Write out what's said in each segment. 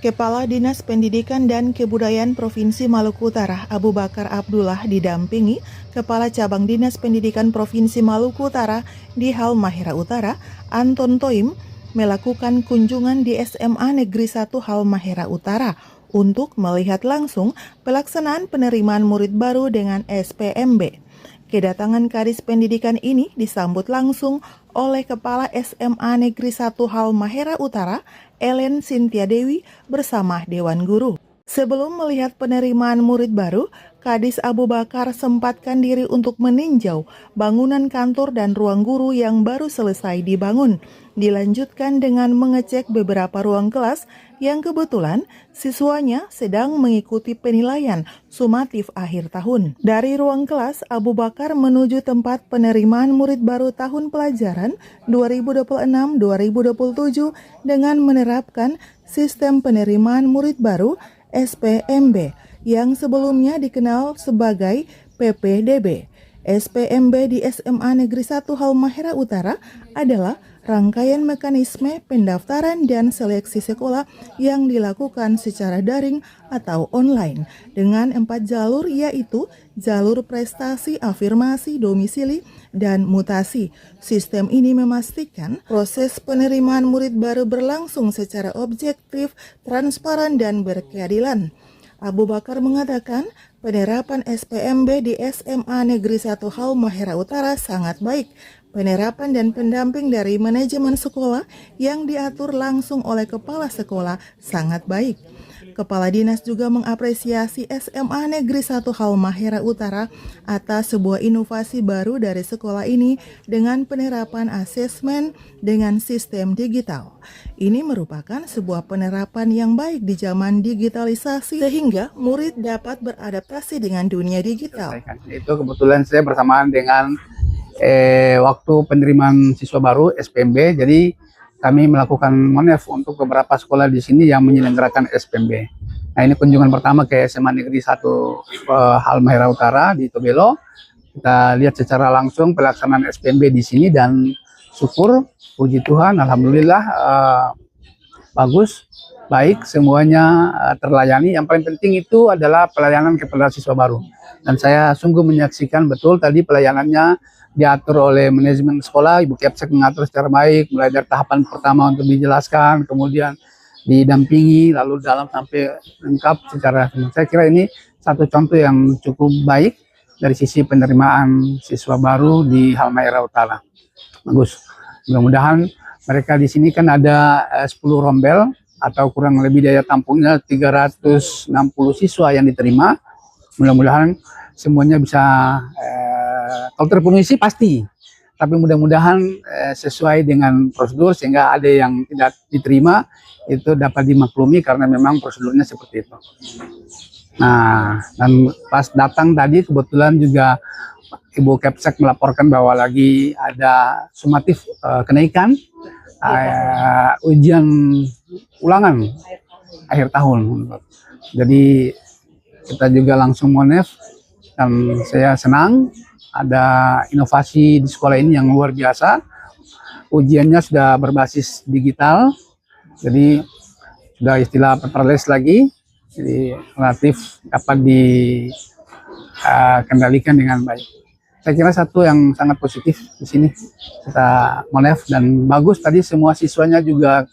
Kepala Dinas Pendidikan dan Kebudayaan Provinsi Maluku Utara, Abu Bakar Abdullah didampingi Kepala Cabang Dinas Pendidikan Provinsi Maluku Utara di Halmahera Utara, Anton Toim, melakukan kunjungan di SMA Negeri 1 Halmahera Utara untuk melihat langsung pelaksanaan penerimaan murid baru dengan SPMB. Kedatangan Kadis Pendidikan ini disambut langsung oleh Kepala SMA Negeri 1 Halmahera Utara, Ellen Cynthia Dewi bersama Dewan Guru. Sebelum melihat penerimaan murid baru, Kadis Abu Bakar sempatkan diri untuk meninjau bangunan kantor dan ruang guru yang baru selesai dibangun. Dilanjutkan dengan mengecek beberapa ruang kelas yang kebetulan siswanya sedang mengikuti penilaian sumatif akhir tahun. Dari ruang kelas, Abu Bakar menuju tempat penerimaan murid baru tahun pelajaran 2026-2027 dengan menerapkan sistem penerimaan murid baru SPMB yang sebelumnya dikenal sebagai PPDB. SPMB di SMA Negeri 1 Halmahera Utara adalah rangkaian mekanisme pendaftaran dan seleksi sekolah yang dilakukan secara daring atau online dengan 4 jalur, yaitu jalur prestasi, afirmasi, domisili, dan mutasi. Sistem ini memastikan proses penerimaan murid baru berlangsung secara objektif, transparan, dan berkeadilan. Abu Bakar mengatakan penerapan SPMB di SMA Negeri 1 Halmahera Utara sangat baik. Penerapan dan pendamping dari manajemen sekolah yang diatur langsung oleh kepala sekolah sangat baik. Kepala Dinas juga mengapresiasi SMA Negeri 1 Halmahera Utara atas sebuah inovasi baru dari sekolah ini dengan penerapan asesmen dengan sistem digital. Ini merupakan sebuah penerapan yang baik di zaman digitalisasi sehingga murid dapat beradaptasi dengan dunia digital. Itu kebetulan saya bersamaan dengan waktu penerimaan siswa baru SPMB, jadi kami melakukan monef untuk beberapa sekolah di sini yang menyelenggarakan SPMB. Nah, ini kunjungan pertama ke SMA Negeri 1 Halmahera Utara di Tobelo. Kita lihat secara langsung pelaksanaan SPMB di sini dan syukur, puji Tuhan, alhamdulillah bagus, baik, semuanya terlayani. Yang paling penting itu adalah pelayanan kepada siswa baru. Dan saya sungguh menyaksikan betul tadi pelayanannya diatur oleh manajemen sekolah. Ibu Kepsek mengatur secara baik, mulai dari tahapan pertama untuk dijelaskan, kemudian didampingi, lalu dalam sampai lengkap secara. Saya kira ini satu contoh yang cukup baik dari sisi penerimaan siswa baru di Halmahera Utara. Bagus. Mudah-mudahan mereka di sini kan ada 10 rombel atau kurang lebih daya tampungnya 360 siswa yang diterima. Mudah-mudahan semuanya bisa kalau terpenuhi sih pasti, tapi mudah-mudahan sesuai dengan prosedur sehingga ada yang tidak diterima itu dapat dimaklumi karena memang prosedurnya seperti itu. Nah, dan pas datang tadi kebetulan juga Ibu Kepsek melaporkan bahwa lagi ada sumatif kenaikan ujian ulangan akhir tahun. Jadi kita juga langsung monef dan saya senang ada inovasi di sekolah ini yang luar biasa. Ujiannya sudah berbasis digital, jadi sudah istilah paperless lagi, jadi relatif dapat dikendalikan dengan baik. Saya kira satu yang sangat positif di sini kita monef dan bagus tadi semua siswanya juga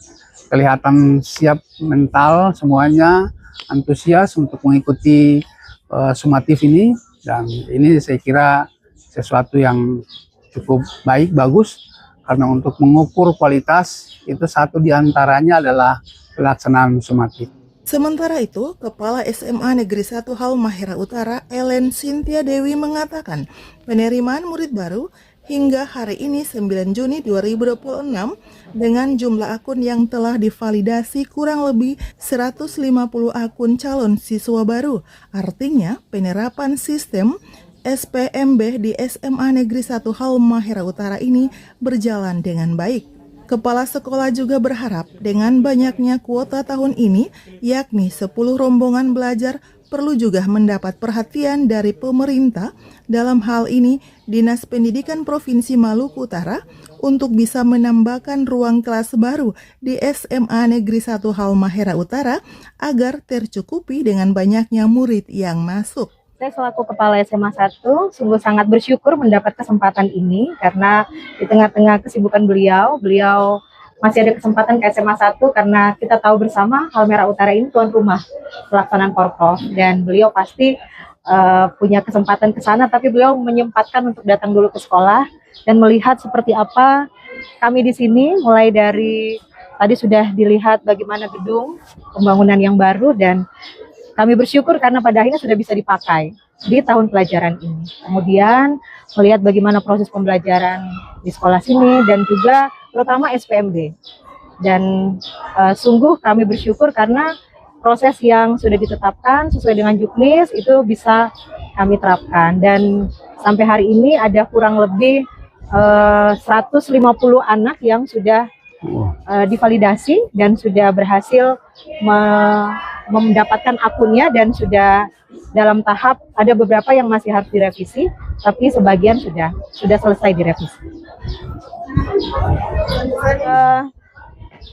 kelihatan siap mental, semuanya antusias untuk mengikuti sumatif ini, dan ini saya kira sesuatu yang cukup baik, bagus, karena untuk mengukur kualitas itu satu diantaranya adalah pelaksanaan sumatif. Sementara itu, Kepala SMA Negeri 1 Halmahera Utara, Ellen Cynthia Dewi mengatakan penerimaan murid baru hingga hari ini 9 Juni 2026 dengan jumlah akun yang telah divalidasi kurang lebih 150 akun calon siswa baru. Artinya penerapan sistem SPMB di SMA Negeri 1 Halmahera Utara ini berjalan dengan baik. Kepala sekolah juga berharap dengan banyaknya kuota tahun ini, yakni 10 rombongan belajar perlu juga mendapat perhatian dari pemerintah, dalam hal ini Dinas Pendidikan Provinsi Maluku Utara, untuk bisa menambahkan ruang kelas baru di SMA Negeri 1 Halmahera Utara agar tercukupi dengan banyaknya murid yang masuk. Saya selaku Kepala SMA 1 sungguh sangat bersyukur mendapat kesempatan ini karena di tengah-tengah kesibukan beliau masih ada kesempatan ke SMA 1 karena kita tahu bersama Halmahera Utara ini tuan rumah pelaksanaan Porprov dan beliau pasti punya kesempatan ke sana, tapi beliau menyempatkan untuk datang dulu ke sekolah dan melihat seperti apa kami di sini. Mulai dari tadi sudah dilihat bagaimana gedung pembangunan yang baru dan kami bersyukur karena pada akhirnya sudah bisa dipakai di tahun pelajaran ini. Kemudian melihat bagaimana proses pembelajaran di sekolah sini dan juga terutama SPMB. Dan sungguh kami bersyukur karena proses yang sudah ditetapkan sesuai dengan Juknis itu bisa kami terapkan. Dan sampai hari ini ada kurang lebih 150 anak yang sudah divalidasi dan sudah berhasil mendapatkan akunnya dan sudah dalam tahap, ada beberapa yang masih harus direvisi, tapi sebagian sudah selesai direvisi.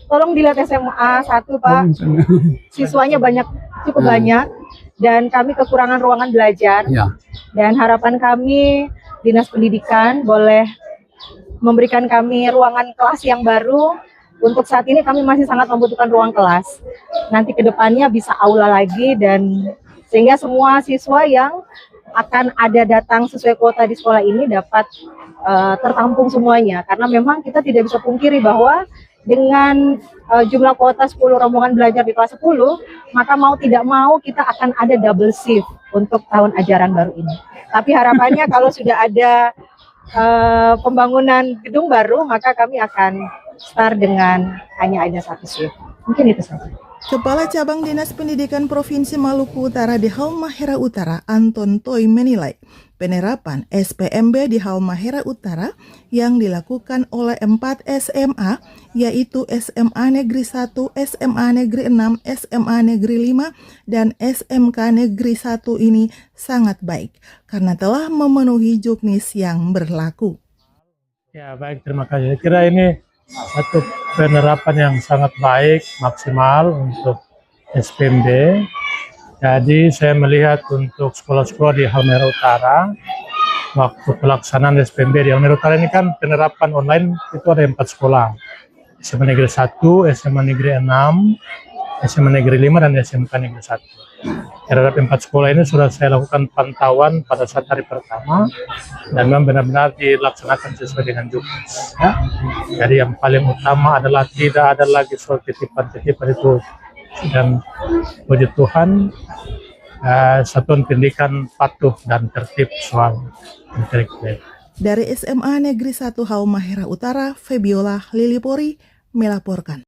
Tolong dilihat SMA 1 Pak, siswanya cukup banyak dan kami kekurangan ruangan belajar. Dan harapan kami Dinas Pendidikan boleh memberikan kami ruangan kelas yang baru. Untuk saat ini kami masih sangat membutuhkan ruang kelas. Nanti ke depannya bisa aula lagi dan sehingga semua siswa yang akan ada datang sesuai kuota di sekolah ini dapat tertampung semuanya. Karena memang kita tidak bisa pungkiri bahwa dengan jumlah kuota 10 rombongan belajar di kelas 10, maka mau tidak mau kita akan ada double shift untuk tahun ajaran baru ini. Tapi harapannya kalau sudah ada pembangunan gedung baru, maka kami akan start dengan hanya ada 1 shift. Mungkin itu saja. Kepala Cabang Dinas Pendidikan Provinsi Maluku Utara di Halmahera Utara, Anton Toy, menilai penerapan SPMB di Halmahera Utara yang dilakukan oleh 4 SMA, yaitu SMA Negeri 1, SMA Negeri 6, SMA Negeri 5, dan SMK Negeri 1 ini sangat baik karena telah memenuhi Juknis yang berlaku. Ya baik, terima kasih. Saya kira ini satu penerapan yang sangat baik, maksimal untuk SPMB. Jadi saya melihat untuk sekolah-sekolah di Halmahera Utara, waktu pelaksanaan SPMB di Halmahera Utara ini kan penerapan online itu ada 4 sekolah. SMA Negeri 1, SMA Negeri 6, SMA Negeri 5, dan SMK Negeri 1. Terhadap 4 sekolah ini sudah saya lakukan pantauan pada saat hari pertama dan memang benar-benar dilaksanakan sesuai dengan Juknis. Ya. Jadi yang paling utama adalah tidak ada lagi soal titipan-titipan itu, dan puji Tuhan satuan pendidikan patuh dan tertib soal intelektual. Dari SMA Negeri 1 Halmahera Utara, Febiola Lilipori melaporkan.